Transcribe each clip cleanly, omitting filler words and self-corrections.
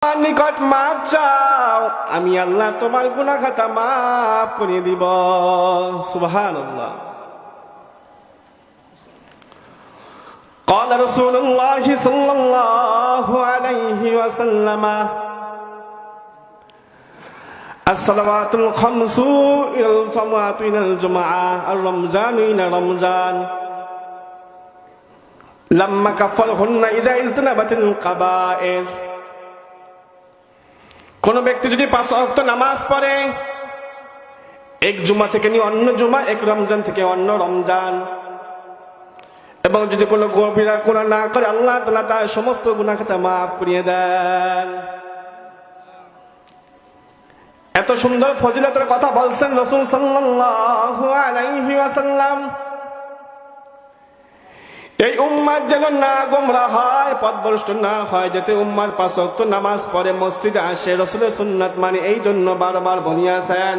আমার নিকট মাপ চাও, আমি আল্লাহ তোমার গুনাহ খাতা মাফ করে দিব। সুবহানাল্লাহ। قال رسول الله صلى الله عليه وسلم الصلوات الخمس إلى الجمعة إلى الجمعة الرمضان إلى رمضان لما كفرهن إذا اجتنبت القبائر। কোন ব্যক্তি যদি 5 ওয়াক্ত নামাজ পড়ে, এক জুমা থেকে নিয়ে অন্য জুমা, এক রমজান থেকে অন্য রমজান, এবং যদি কোনো গভীরা গুনাহ না করে, আল্লাহ তাআলা তার সমস্ত গুনাহ খাতা মাফ করিয়ে দেন। এত সুন্দর ফজিলতের কথা বলছেন রাসূল সাল্লাল্লাহু আলাইহি ওয়াসাল্লাম। এই উম্মাত যেন না গোমরাহ হয়, পথভ্রষ্ট না হয়, যাতে উম্মার 5 ওয়াক্ত নামাজ পড়ে, মসজিদে আসে, রাসূলের সুন্নাত মানে, এই জন্য বারবার বলিয়াছেন।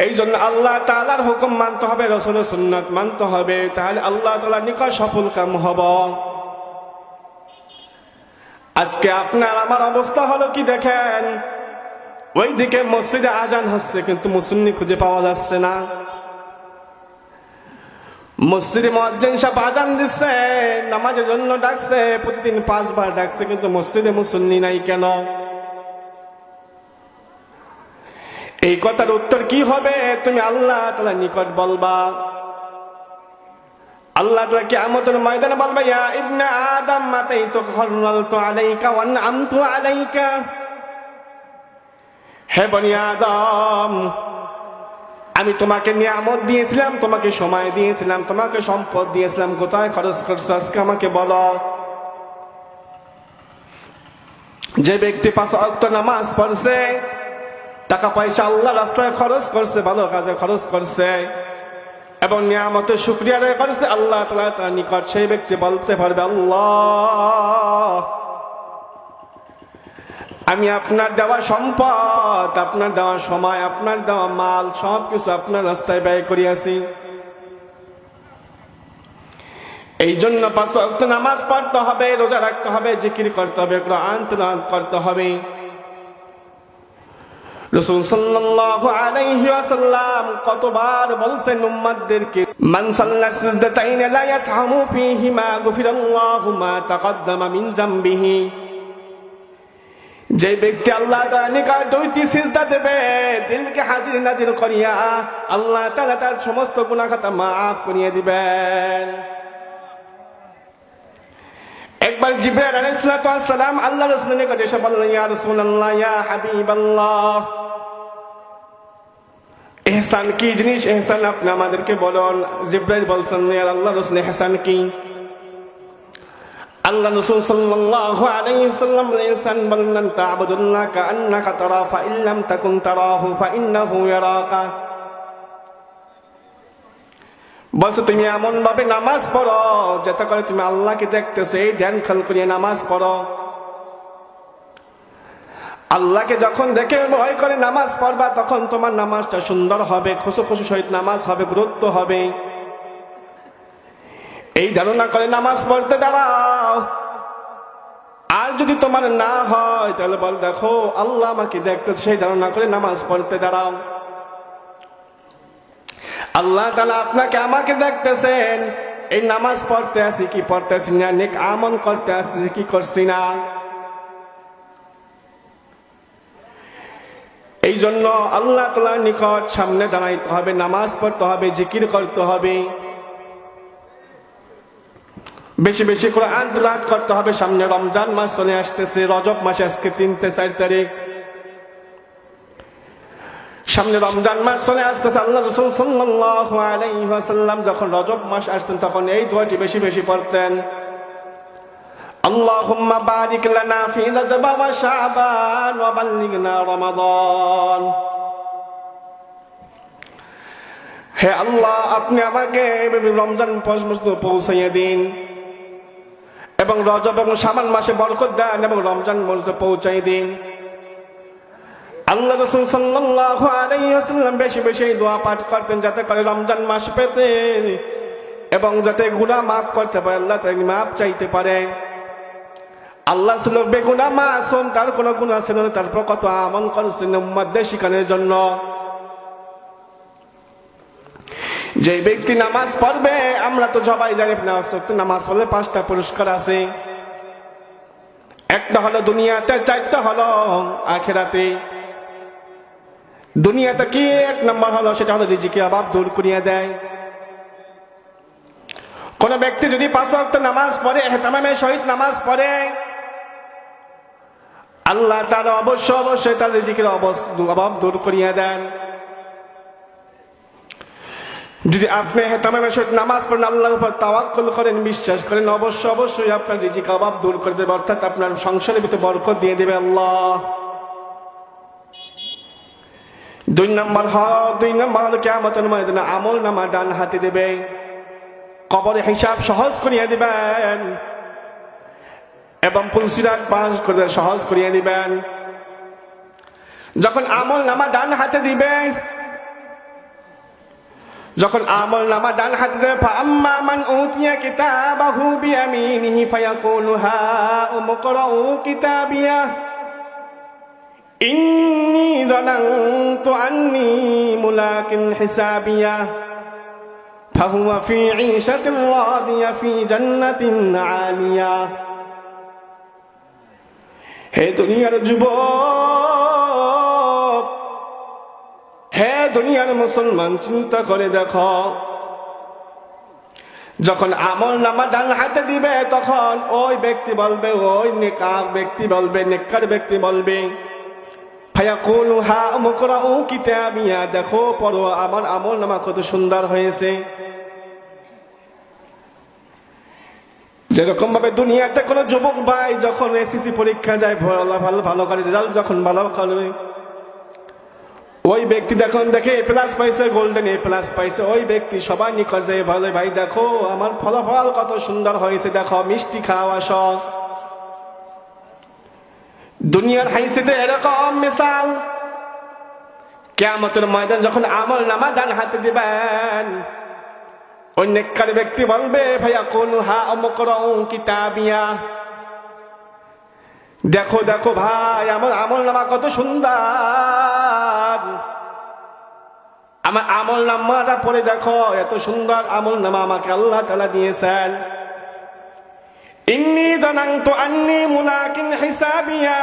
এই জন্য আল্লাহ তাআলার হুকুম মানতে হবে, রাসূলের সুন্নাত মানতে হবে, তাহলে আল্লাহ তাআলার নিকট সফল কাম হব। আজকে আপনার আমার অবস্থা হলো কি দেখেন, ওইদিকে মসজিদে আজান হচ্ছে কিন্তু মুসল্লি খুঁজে পাওয়া যাচ্ছে না। মসজিদে মুয়াজ্জিন সাহেব আজান দিচ্ছে, নামাজের জন্য ডাকছে, প্রতিদিন 5 বার ডাকছে, কিন্তু মসজিদে মুসল্লি নাই কেন? এই কথার উত্তর কি হবে? তুমি আল্লাহ তাআলার নিকট বলবা। আল্লাহ তাআলা কিয়ামতের ময়দানে বলবে, ইয়া ইবনে আদম মাতাইতুকা হারামতু আলাইকা ওয়া আনআমতু আলাইকা। হে বনি আদম, আমি তোমাকে নিয়ামত দিয়েছিলাম, তোমাকে সময় দিয়েছিলাম, তোমাকে সম্পদ দিয়েছিলাম, কোথায় খরচ করছো আজকে আমাকে বলো। যে ব্যক্তি 5 ওয়াক্ত নামাজ পড়ছে, টাকা পয়সা আল্লাহর রাস্তায় খরচ করছে, ভালো কাজে খরচ করছে, এবং নিয়ামতের শুকরিয়া আদায় করেছে, আল্লাহ তাআলা তার নিকট সেই ব্যক্তি বলতে পারবে, আল্লাহ, আমি আপনার দেওয়া সম্পদ, আপনার দেওয়া সময়, আপনার দেওয়া মাল সবকিছু আপনার রাস্তায় ব্যয় করিয়াছি। এই জন্য 5 ওয়াক্ত নামাজ পড়তে হবে, রোজা রাখতে হবে, জিকির করতে হবে, কোরআন তিলাওয়াত করতে হবে। রাসূল সাল্লাল্লাহু আলাইহি ওয়াসাল্লাম কতবার বলছেন উম্মতদেরকে, মান সাল্লা সিজদাতাইন লা ইয়াসহামু ফীহিমা গুফিরাল্লাহু মা তাকদ্দামা মিন জামবিহি। যে ব্যক্তি আল্লাহ তাআলার নিকট 2টি সিজদা দেবে, দিলকে হাজির নাজির করিয়া, আল্লাহ তাআলা তার সমস্ত গুনাহ খাতা মাফ করিয়ে দিবেন। একবার জিবরাইল আলাইহিস সালাম আল্লাহর রাসূলের নিকট এসে বললেন, ইয়া রাসূলুল্লাহ, ইয়া হাবিবাল্লাহ, ইহসান কি জিনিস? ইহসান আপনি আমাদেরকে বলুন। জিবরাইল বলছেন, ইয়া আল্লাহর রাসূল, ইহসান কি? আল্লাহ রাসূল সাল্লাল্লাহু আলাইহি ওয়াসাল্লাম ইহসান বললেন, তা'বুদুল্লাহ কাআন্নাকা তারা ফা ইন লাম তাকুন তারাহু ফা ইন্নাহু ইয়ারাকা। বলছো তুমি এমন ভাবে নামাজ পড়ো যাতে করে তুমি আল্লাহকে দেখতেছো, এই ধ্যান খেয়াল করিয়ে নামাজ পড়ো। আল্লাহকে যখন দেখে ভয় করে নামাজ পড়বা, তখন তোমার নামাজটা সুন্দর হবে, খুশু খুশু সহিত নামাজ হবে, গুরুত্ব হবে। এই ধারণা করে নামাজ পড়তে দাঁড়াও। আর যদি তোমার না হয়, তাহলে বল, দেখো আল্লাহ আমাকে দেখতেছে, সেই ধারণা করে নামাজ পড়তে দাঁড়াও। আল্লাহ তাআলা আপনাকে আমাকে দেখতেছেন, এই নামাজ পড়তে আসি কি পড়তেছি না, নেক আমল করতে আসি কি করছি না। এই জন্য আল্লাহ তাআলার নিকট সামনে দাঁড়াইতে হবে, নামাজ পড়তে হবে, জিকির করতে হবে, বেশি বেশি কোরআন তিলাওয়াত করতে হবে। সামনে রমজান মাস চলে আসতেছে, রজব মাসে আজকে 3-4 তারিখ, সামনে রমজান মাস চলে আসতেছে। আল্লাহ রাসূল সাল্লাল্লাহু আলাইহি ওয়াসাল্লাম যখন রজব মাস আসতেন, তখন এই দোয়াটি বেশি বেশি পড়তেন, আল্লাহুম্মা বারিক লানা ফি রজব ওয়া শাবান ওয়া বাল্লিগনা রমাদান। হে আল্লাহ, আপনি আমাকে রমজান পর্যন্ত পৌঁছাইয়ে দিন, এবং রজব এবং শাবান মাসে বরকত দেন, এবং রমজান পর্যন্ত পৌঁছাই দিন। আল্লাহ রাসূল সাল্লাল্লাহু আলাইহি ওয়াসাল্লাম বেশি বেশি দোয়া পাঠ করতেন, যাতে করে রমজান মাস পেতে এবং যাতে গুনাহ মাফ করতে পারে, আল্লাহ তাআলা মাফ চাইতে পারে। আল্লাহ ছিল বেগুনা মাসুম, তার কোনো গুনাহ ছিল না, তারপর কত আমল করেছেন উম্মতদের শিখানোর জন্য। যে ব্যক্তি নামাজ পড়বে, আমরা তো সবাই জানি নামাজ পড়লে 5টা পুরস্কার আছে। একটা হলো দুনিয়াতে, 4টা হলো আখিরাতে। দুনিয়াতে কি 1 নম্বর হলো, সেটা হলো রিজিকের অভাব দূর করিয়ে দেয়। কোন ব্যক্তি যদি 5 ওয়াক্ত নামাজ পড়ে, ইহতিমামের সহিত নামাজ পড়ে, আল্লাহ তাআলা অবশ্যই তার রিজিকের অভাব দূর করিয়ে দেন। যদি আপনি ইহতিমামের সহিত নামাজ পড়েন, আল্লাহর উপর তাওয়াক্কুল করেন, বিশ্বাস করেন, অবশ্যই আপনার রিজিকের অভাব দূর করে দেবে, অর্থাৎ আপনার সংসারের ভিতরে বরকত দিয়ে দেবে আল্লাহ। 2 নম্বর হলো কিয়ামতের ময়দানে আমল নামা ডান হাতে দেবে, কবরে হিসাব সহজ করিয়ে দিবেন এবং পুলসিরাত পাস করে সহজ করিয়ে দিবেন। যখন আমল নামা ডান হাতে দিবে, ফাআম্মা মান উতিয়া কিতাবাহু বিয়ামিনিহি ফায়াকুলু হাউম ইকরাউ কিতাবিয়া ইন্নী যানানতু আন্নী মুলাকিন হিসাবিয়া ফাহুয়া ফি ঈশাতিন রাদিয়া ফি জান্নাতিন আলিয়া। হে দুনিয়ার যুবক, হে দুনিয়ার মুসলমান, চিন্তা করে দেখো, যখন আমল নামা ডান হাতে দিবে, তখন ওই ব্যক্তি বলবে, ওই নেককার ব্যক্তি বলবে, ফায়াকুলু হাউম ইকরাউ কিতাবিয়া, দেখো পড়ো, আমার আমল নামা কত সুন্দর হয়েছে। যেরকম ভাবে দুনিয়াতে কোন যুবক ভাই যখন এসএসসি পরীক্ষা যায়, ভালো করে রেজাল্ট যখন ভালো করে, ওই ব্যক্তি দেখে A+ পাইছে, গোল্ডেন A+ পাইছে, ওই ব্যক্তি সবাই নিকট যায়, বলে ভাই দেখো আমার ফলাফল কত সুন্দর হয়েছে, দেখো মিষ্টি খাওয়া সব। দুনিয়ার হাইসিতে এরকম মিসাল, কিয়ামতের ময়দান যখন আমল নামা ডান হাতে দিবেন, ওই নেককার ব্যক্তি বলবে, ফায়াকুলু হাউম ইকরাউ কিতাবিয়া, দেখো ভাই আমার আমল নামা কত সুন্দর, আমার আমল নামাটা পড়ে দেখো, এত সুন্দর আমল নামা আমাকে আল্লাহ তাআলা দিয়েছেন। ইন্নী যানানতু আন্নী মুলাকিন হিসাবিয়া,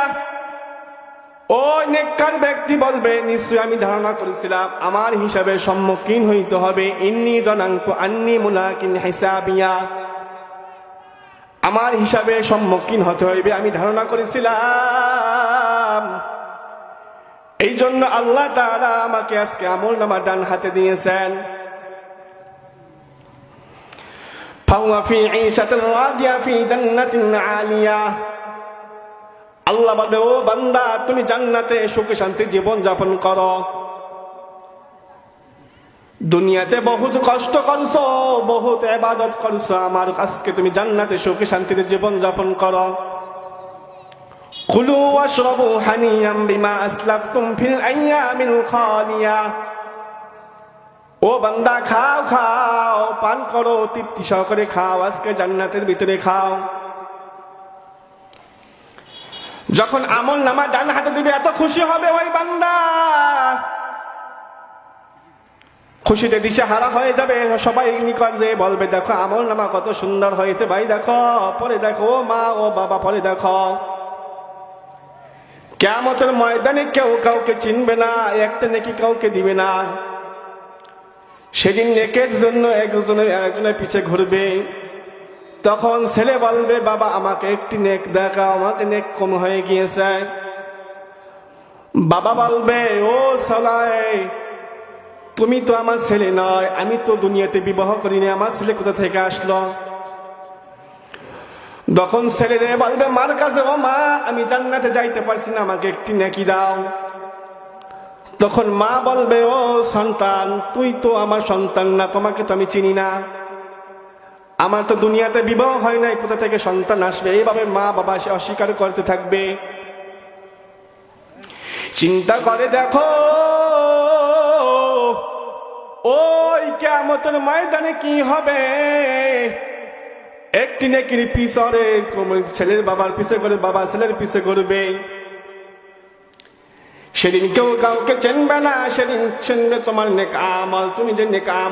ও নেককার ব্যক্তি বলবে, নিশ্চয় আমি ধারণা করেছিলাম আমার হিসাবের সম্মুখীন হইতে হবে। ইন্নী যানানতু আন্নী মুলাকিন হিসাবিয়া, আমার হিসাবে সম্মুখীন হতে হইবে, আমি ধারণা করেছিলাম। এই জন্য আল্লাহ তাআলা আমাকে আজকে আমল নামা ডান হাতে দিয়েছেন। ফাহুয়া ফি ঈশাতিন রাদিয়া ফি জান্নাতিন আলিয়া, আল্লাহ বলে, ও বান্দা তুমি জান্নাতে সুখে শান্তি জীবন যাপন করো। দুনিয়াতে বহুত কষ্ট করছো, বহুত ইবাদত করছো, আমার আজকে তুমি জান্নাতে সুখে শান্তিতে জীবন যাপন করো। কুলু ওয়াশরাবু হানিয়াম বিমা আসলাফতুম ফিল আইয়ামিল খালিয়া, ও বান্দা খাও, পান করো, তৃপ্তি সহকারে খাও, আজকে জান্নাতের ভিতরে খাও। যখন আমল নামা ডান হাতে দিবে, এত খুশি হবে ওই বান্দা, খুশিতে দিশেহারা হয়ে যাবে। সবাই নিকট যে বলবে, দেখো আমল নামা কত সুন্দর হয়েছে, ভাই দেখো পরে দেখো, ও মা ও বাবা পরে দেখো। কিয়ামতের ময়দানে কেউ কাউকে চিনবে না, একটা নেকি কাউকে দিবে না। সেদিন নেকের জন্য একজনের পিছে ঘুরবে, তখন ছেলে বলবে, বাবা আমাকে একটি নেক দেখাও, আমাকে নেক কম হয়ে গিয়েছে। বাবা বলবে, ও সালাই, তুমি তো আমার ছেলে নয়, আমি তো দুনিয়াতে বিবাহ করিনি, আমার ছেলে কোথা থেকে আসলো? তখন ছেলে বলবে মার কাছে, ও মা আমি জান্নাতে যাইতে পারছি না, আমাকে একটি নেকি দাও। তখন মা বলবে, ও সন্তান, তুই তো আমার সন্তান না, তোমাকে তো আমি চিনি না, আমার তো দুনিয়াতে বিবাহ হয় নাই, কোথা থেকে সন্তান আসবে? এইভাবে মা বাবা সে অস্বীকার করতে থাকবে। চিন্তা করে দেখো ওই কিয়ামতের ময়দানে কি হবে। একটি নেকির পিছনে ছেলের বাবার পিছে করে, বাবা ছেলের পিছে করবে। সেদিন কেউ কাউকে চিনবে না, সেদিন চিনবে তোমার নেক আমল। তুমি যে নেক আমল